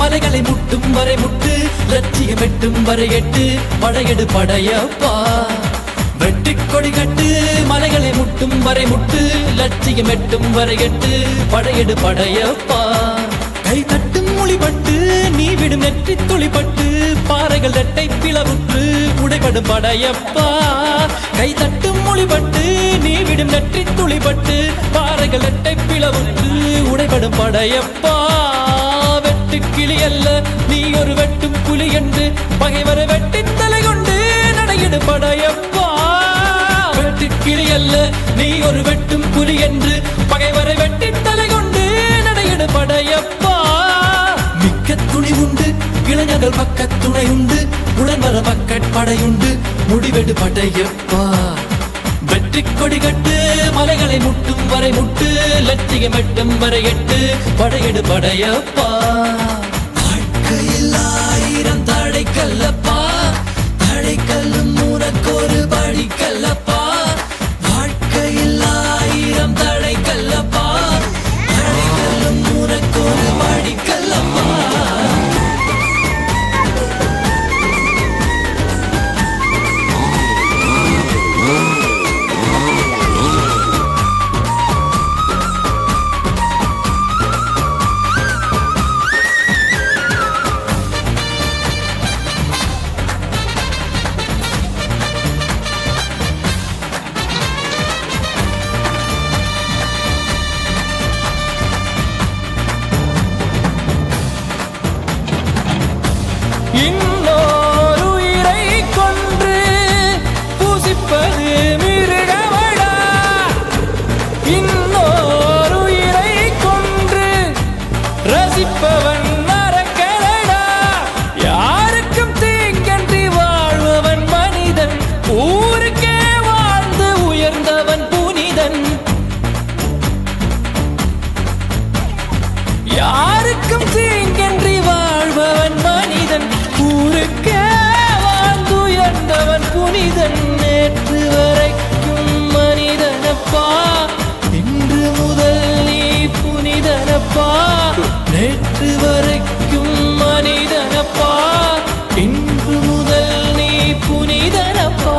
மலைகளை முட்டும் வரை முட்டு லட்சியம் வெட்டும் வரை எட்டு படையெடு படையப்பா வெட்டி கொடி கட்டு மலைகளை முட்டும் வரை முட்டு லட்சியம் வெட்டும் வரை எட்டு படையெடு படையப்பா கை தட்டும் மொழிபட்டு நீ விடும் நெற்றி துளிபட்டு பாறைகள் ரெட்டை பிளவுற்று உடைபடும் படையப்பா கை தட்டும் மொழிபட்டு நீ விடும் நெற்றி துளிபட்டு பாறைகள் ரெட்டை பிளவுற்று உடைபடும் படையப்பா கிளி அல்ல நீ ஒரு வெட்டும் புலி என்று பகைவரை வெட்டி தலை கொண்டு நடையிடு படையப்பா வெட்டு கிளி அல்ல நீ ஒரு வெட்டும் புலி என்று பகைவரை வெட்டி தலை கொண்டு நடையிடு படையப்பா மிக்க துணி உண்டு இளைஞர்கள் பக்க துணை உண்டு உடன் வர பக்கட் படையுண்டு முடிவெடு படையப்பா வெற்றி கொடி கட்டு மலைகளை முட்டும் வரை முட்டு லட்சியம் எட்டும் வரை எட்டு படையெடு படையப்பா வாழ்க்கையில் ஆயிரம் தடை கல்லப்பா தடை கல்லும் உனக்கொரு படி கல்லப்பா வாழ்க்கையில் ஆயிரம் தடை கல்லப்பா தடை கல்லும் உனக்கொரு படி கல்லப்பா இன்னொரு உயிரை கொன்று பூசிப்பது மிருகமடா இன்னொரு உயிரை கொன்று ரசிப்பவன் நரக்கடா யாருக்கும் தீங்கன்றி வாழ்பவன் மனிதன் ஊருக்கே வாழ்ந்து உயர்ந்தவன் புனிதன் யாருக்கும் தீங்கன்றி வாழ்பவன் மனிதன் ஊருக்கே வாழ்ந்துயர்ந்தவன் புனிதன் நேற்று வரைக்கும் மனிதனப்பா இன்று முதல் நீ புனிதனப்பா நேற்று வரைக்கும் மனிதனப்பா இன்று முதல் நீ புனிதனப்பா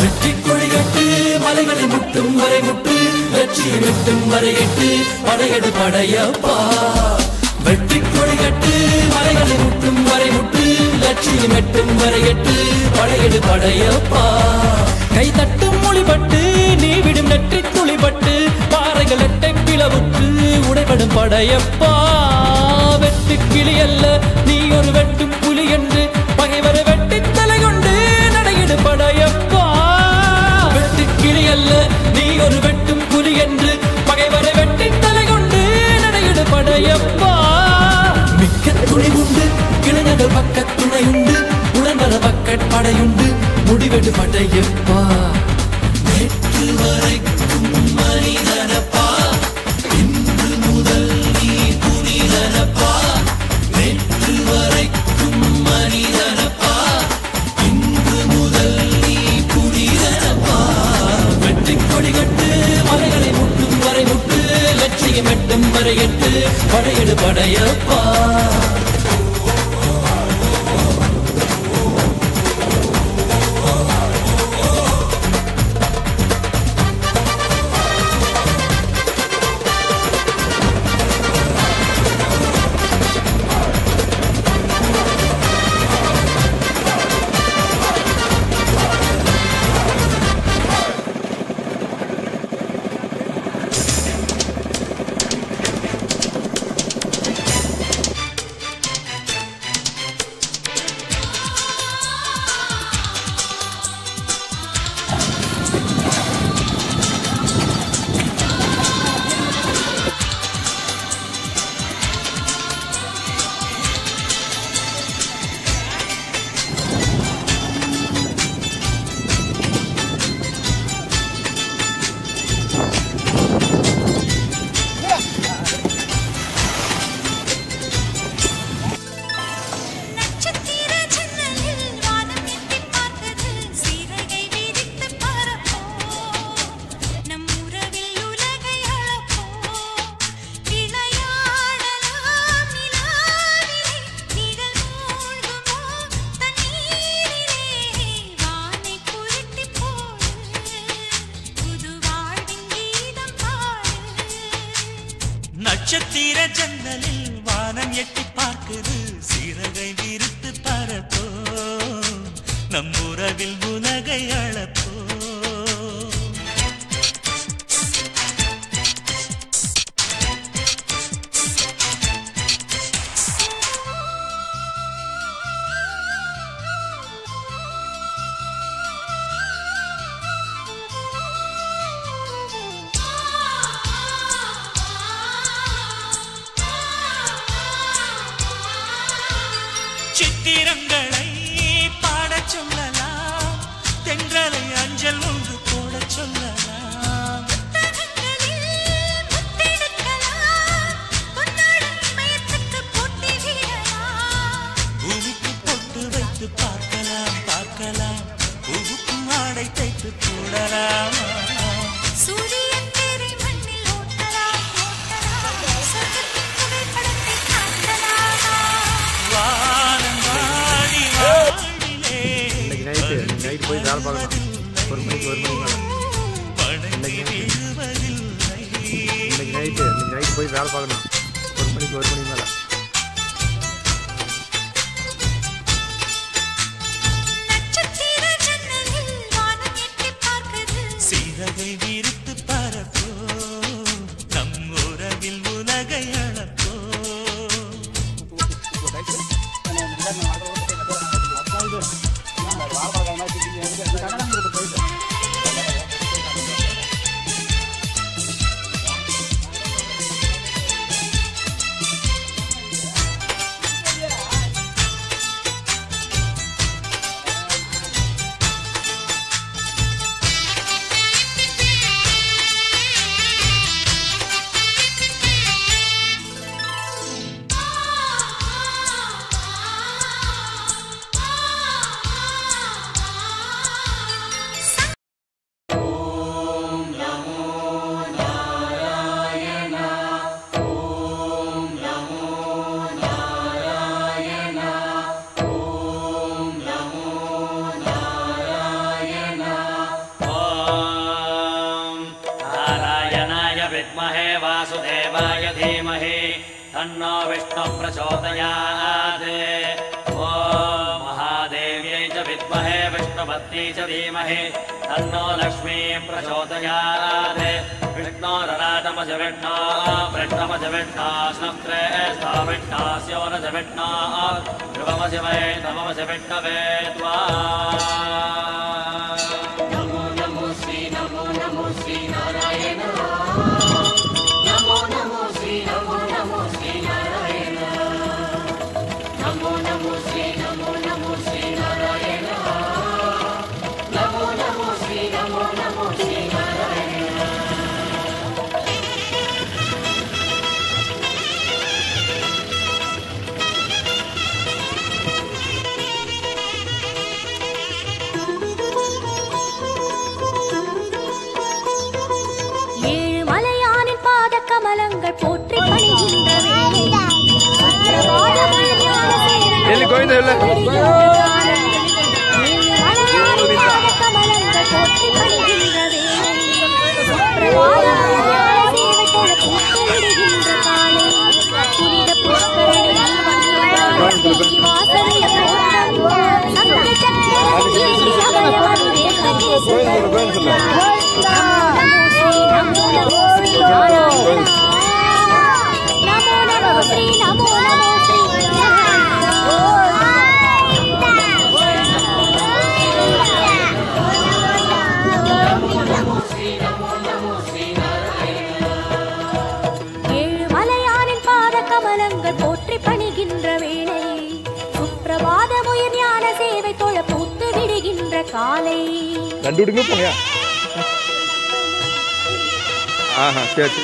வெற்றி கொடி கட்டு மலைகளை முட்டும் வரை முட்டு லட்சியம் எட்டும் வரை எட்டு படையெடு படையப்பா வெற்றி கொடி கட்டு மலைகளை முட்டும் வரை முட்டு லட்சியம் எட்டும் வரை எட்டு படையெடு படையப்பா கை தட்டும் மொழிபட்டு நீ விடும் நெற்றி துளிபட்டு பாறைகள் எட்டை பிளவுற்று உடைபடும் படையப்பா வெட்டு கிளி அல்ல நீ ஒரு வெட்டும் புலி என்று பகைவரை வெட்டி தலை கொண்டு நடையிடு படையப்பா வெட்டு கிளி அல்ல நீ ஒரு வெட்டும் புலி என்று பகைவரை வெட்டி தலை கொண்டு நடையிடு படையப்பா மிக்க துணி உண்டு இளைஞர்கள் பக்க துணை உண்டு உடன் வர பக்கட் படையுண்டு முடிவெடு படையப்பா நேற்று வரைக்கும் மனிதனப்பா இன்று முதல் நீ புனிதனப்பா நேற்று வரைக்கும் மனிதனப்பா இன்று முதல் நீ புனிதனப்பா வெற்றி கொடி கட்டு மலைகளை முட்டும் வரை முட்டு லட்சியம் எட்டும் வரை எட்டு படையெடு படையப்பா நட்சத்திர ஜன்னலில் வானம் எட்டி பார்க்குது சிறகை விரித்து பரப்போ நம் உறவில் உலகை அளப்போ சித்திரங்களை பாடச் சொல்லலாம் தென்றலை அஞ்சல் ஒன்று போடச் சொல்லலாம் பூவுக்கு பொட்டு வைத்து பார்க்கலாம் பார்க்கலாம் பூவுக்கும் ஆடை தைத்து போடலாம் நைட் போய் வேலை பார்க்கணும். ஒரு மணிக்கு மேலே இன்னைக்கு நைட்டு போய் வேலை பார்க்கணும். ஒரு மணிக்கு மேலே சிறகை விரித்து பரப்போ நம் உறவில் உலகை அளப்போ विद्महे वासुदेवाय धीमहि तन्नो विष्णु प्रचोदयात् ॐ महादेव्यै च विद्महे विष्णुपत्न्यै च धीमहि तन्नो लक्ष्मी प्रचोदयात् विष्णोरराटमज विष्णो वृष्णमज विष्णो स्नप्रेष्ठो विष्णोस्योनज विष्णो ध्रुवमज वै नममज विष्णवे त्वा नमो नमो श्री नारायण नमो नमो श्री नारायण नमो नमो श्री नारायण नमो नमो श्री नारायण கமலங்கள் போற்றி பணிகின்ற போற்றி பணிகின்ற வேளை சுப்பிரபாத முயர் ஞான சேவை தொழ பூத்து விடுகின்ற காலை கண்டுடுங்க போங்க. ஆஹா சரி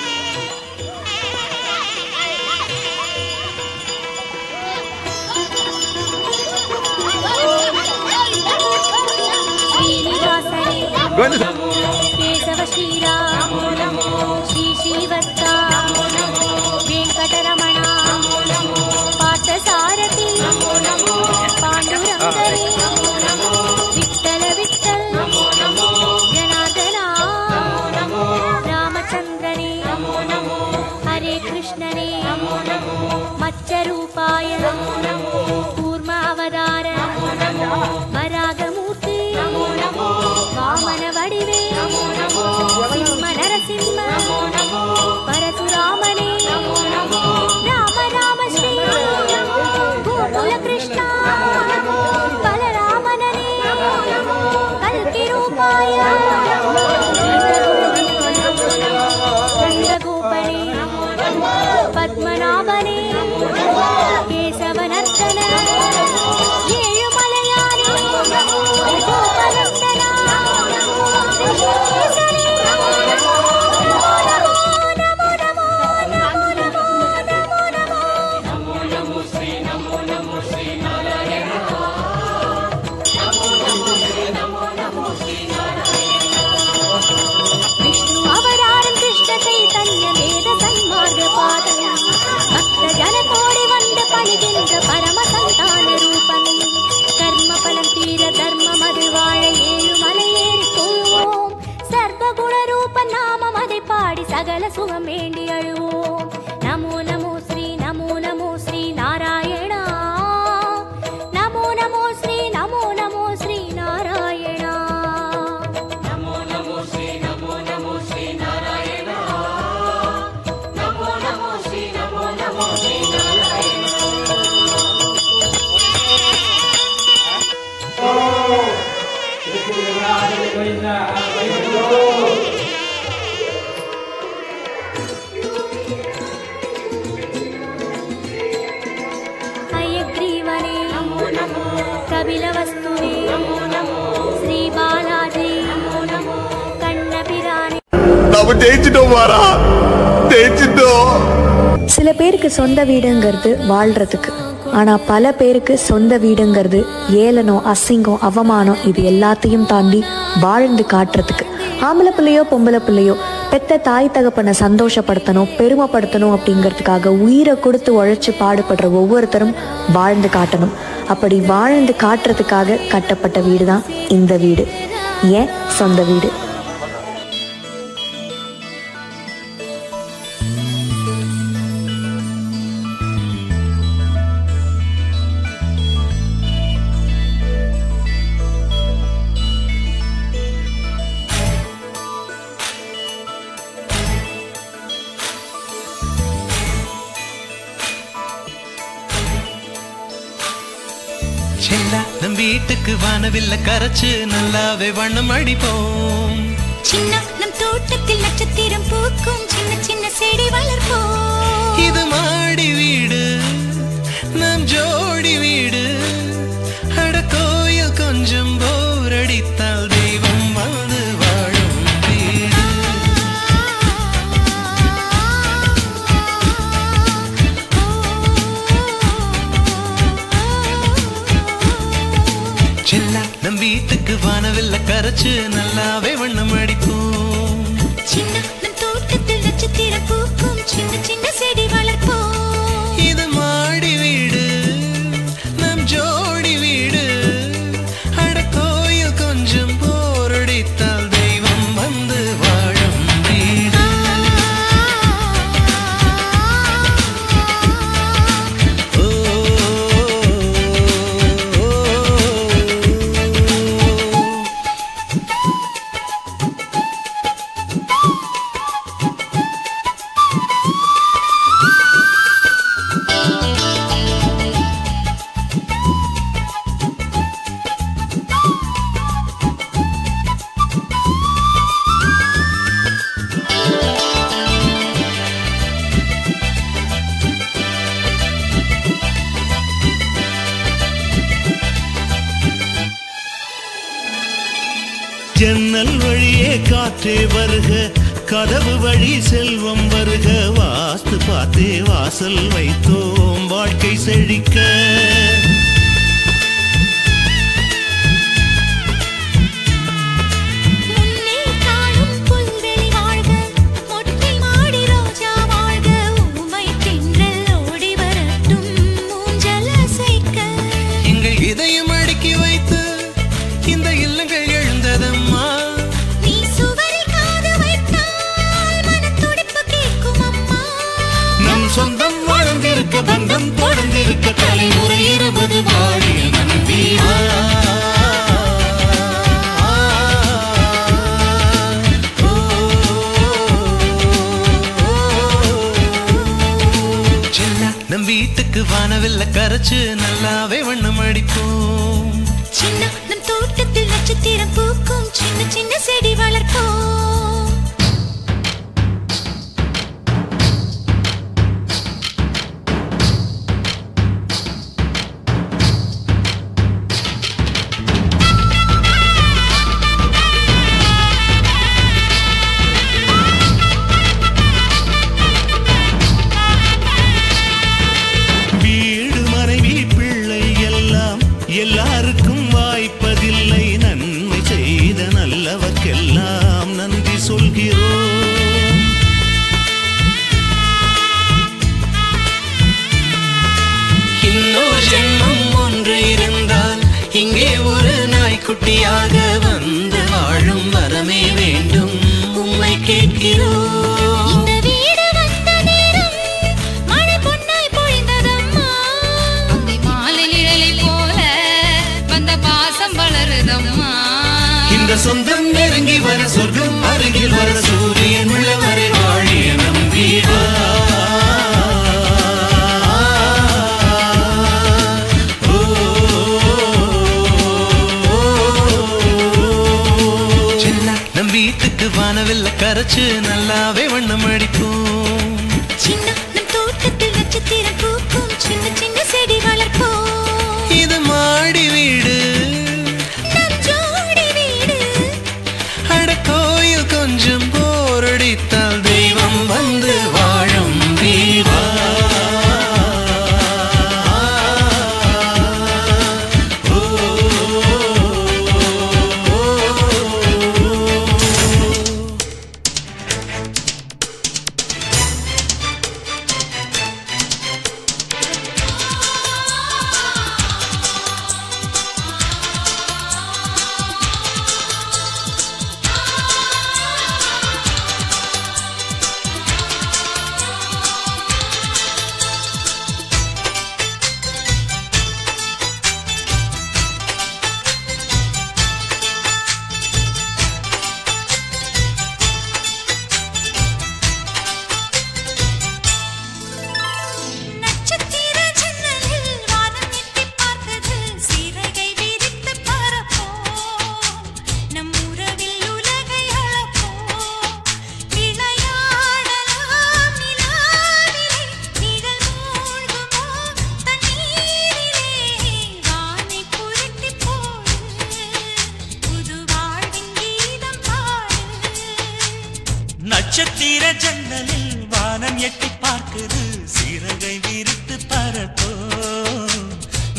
கேசவ ஸ்ரீராம் ஸ்ரீ ஸ்ரீவத்சா வெங்கடரமண பார்த்தசாரதி பாண்டுரங்கரே விட்டல விட்டல் ஜனார்தனா ராமச்சந்திரனே ஹரி हरे कृष्णने मत्स्यरूपाय कूर्मावतार वरागमूर्ति वामनवडिवे सिंह नरसिंह परशुरामने राम राम श्री गोकुलकृष्ण बलरामनने कल्किरूपाय नन्दगोपने पद्मनाभने केशवनर्तन येळुमलयाने गोपनन्दन ऋषिकेशने नमो नमो नमो नमो नमो नमो नमो नमो श्री नारायण नमो श्री विष्णु अवतारं कृष्ण चैतन्य वेद सन्मार्ग पादं भक्त जन कोडि वंद पलिगिंद्र परम संतान रूपन कर्म फलं तीर धर्म मधुवाळ ஏழுமலையேறி தொழுவோம் சர்வ குண ரூப நாம மதை பாடி சகல சுகம் வேண்டி அழுவோம் நமோ நமோ ஸ்ரீ நாராயணா நமோ நமோ ஸ்ரீ நாராயணா நமோ நமோ ஸ்ரீ நாராயணா நமோ நமோ ஸ்ரீ हयग्रीवने नमो नमो कपिलवस्तुने नमो नमो श्री बालाजी नमो नमो कण्णपिराने நாம ஜெயிச்சிட்டோம் மாறா, ஜெயிச்சிட்டோம். சில பேருக்கு சொந்த வீடுங்கிறது வாழ்றதுக்கு, ஆனா பல பேருக்கு சொந்த வீடுங்கிறது ஏளனம், அசிங்கம், அவமானம் இது எல்லாத்தையும் தாண்டி வாழ்ந்து காட்டுறதுக்கு. ஆம்பளை பிள்ளையோ பொம்பளை பிள்ளையோ பெத்த தாய் தகப்பனை சந்தோஷப்படுத்தணும், பெருமைப்படுத்தணும் அப்படிங்கிறதுக்காக உயிரை கொடுத்து உழைச்சி பாடுபடுற ஒவ்வொருத்தரும் வாழ்ந்து காட்டணும். அப்படி வாழ்ந்து காட்டுறதுக்காக கட்டப்பட்ட வீடு தான் இந்த வீடு, ஏன் சொந்த வீடு. நம் வீட்டுக்கு வானவில்ல கரைச்சு நல்லாவே வண்ணம் அடிப்போம். சின்ன நம் தோட்டத்தில் நட்சத்திரம் பூக்கும், சின்ன சின்ன செடி வளர்ப்போம். இது மாடி வீடு, நம் ஜோடி வீடு. அட கோயில் கொஞ்சம் போர் அடித்தால் தெய்வம் வந்து வாழும் வீடு. நம் வீட்டுக்கு வானவில்ல கரைச்சு நல்லாவே வண்ணம் அடிப்போம். சின்ன நம் தோட்டத்தில் நட்சத்திரம் பூக்கும், சின்ன சின்ன செடி வளர்ப்போம். இது மாடி வீடு, நம் ஜோடி வீடு. அட கோயில் கொஞ்சம் போரடித்தால் தெய்வம் வந்து வாழும் வீடு. ஜன்னல் வழியே காற்றே வருக, கதவு வழி செல்வம் வருக. வாஸ்து பார்த்தே வாசல் வைத்தோம் வாழ்க்கை செழிக்க. எங்கள் இதயம் அடுக்கி வைத்து இந்த இல்லங்கள் எழுந்ததம்மா. நீ சுவரில் காது வைத்தால் மனத்துடிப்பு கேட்கும் அம்மா. சொந்தம் வாழ்ந்திருக்க பந்தம் தொடர்ந்திருக்க தலைமுறை 20 வாழிய நம்பி நம் வீட்டுக்கு வானவில்ல கரைச்சு நல்லாவே வண்ணம் அடிப்போம். சின்ன நம் தோட்டத்தில் நட்சத்திரம் பூக்கும் சின்ன சின்ன செடி வளர்ப்போம். எல்லாருக்கும் வாய்ப்பதில்லை நன்மை செய்த நல்லவர்க்கெல்லாம் நன்றி சொல்கிறோம். இன்னொரு ஜென்மம் ஒன்று இருந்தால் இங்கே ஒரு நாய்க்குட்டியாக வந்து வாழும் வரமே வேண்டும் உம்மை கேட்கிறோம். இந்த சொந்தம் நெருங்கி வர சொர்க்கம் அருகில் வர சூரியன் உள்ளவரை வாழிய நம்பி நம் வீட்டுக்கு வானவில்ல கரைச்சு நல்லாவே வண்ணம் அடிப்போம். சின்ன நம் தோட்டத்தில் நட்சத்திரம் பூக்கும் சின்ன சின்ன செடி வளர்ப்போம். இது மாடி வீடு கோயில் கொஞ்சம் போரடித்தால் தெய்வம் வந்து வாழும் வீவா. நட்சத்திர ஜன்னலில் வானம் எட்டி பார்க்குது சிறகை விரித்து பறப்போ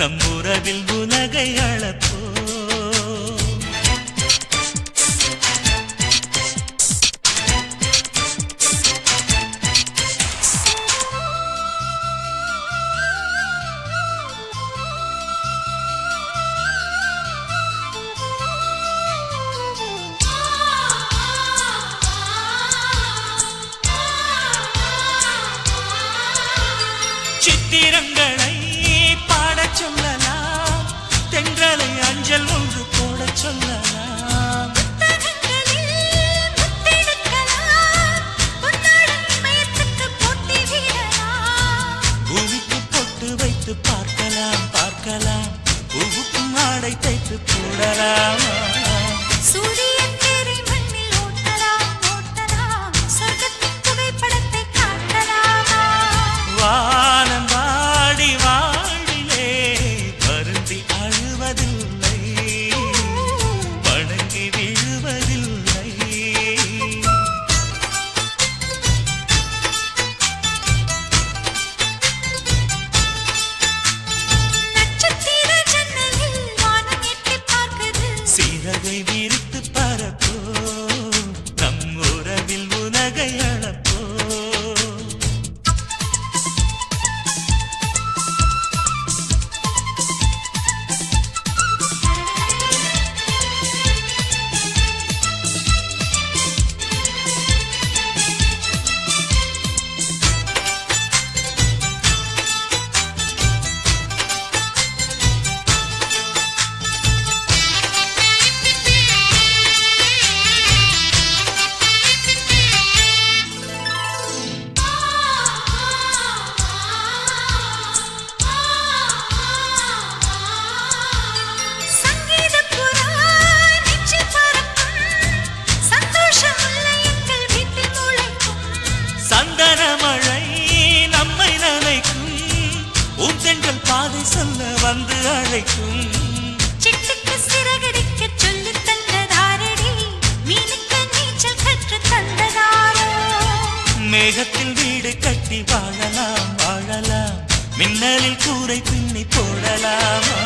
நம் உறவில் உலகை அளப்போ. சித்திரங்களை பாடச் சொல்லலாம் தென்றலை அஞ்சல் ஒன்று போடச் சொல்லலாம். பூமிக்கு பொட்டு வைத்து பார்க்கலாம் பார்க்கலாம் பூவுக்கும் ஆடை தைத்து போடலாம். சூரியன் தேரை மண்ணில் ஓட்டலாம் ஓட்டலாம் சொர்க்கத்தின் புகைப்படத்தை காட்டலாமா. வானம் வாடி வாழ்விலே வருந்தி அழுவதில்லை வணங்கி விழுவதில்லை. நட்சத்திர ஜன்னலில் வானம் எட்டி பார்க்குது சொல்ல வந்து அழைக்கும் சிட்டுக்கு சிறகடிக்க சொல்லி தந்ததாரடி மீனுக்கு நீச்சல் கற்று தந்ததாரோ மேகத்தில் வீடு கட்டி வாழலாம் வாழலாம் மின்னலில் கூரை பின்னி போடலாமா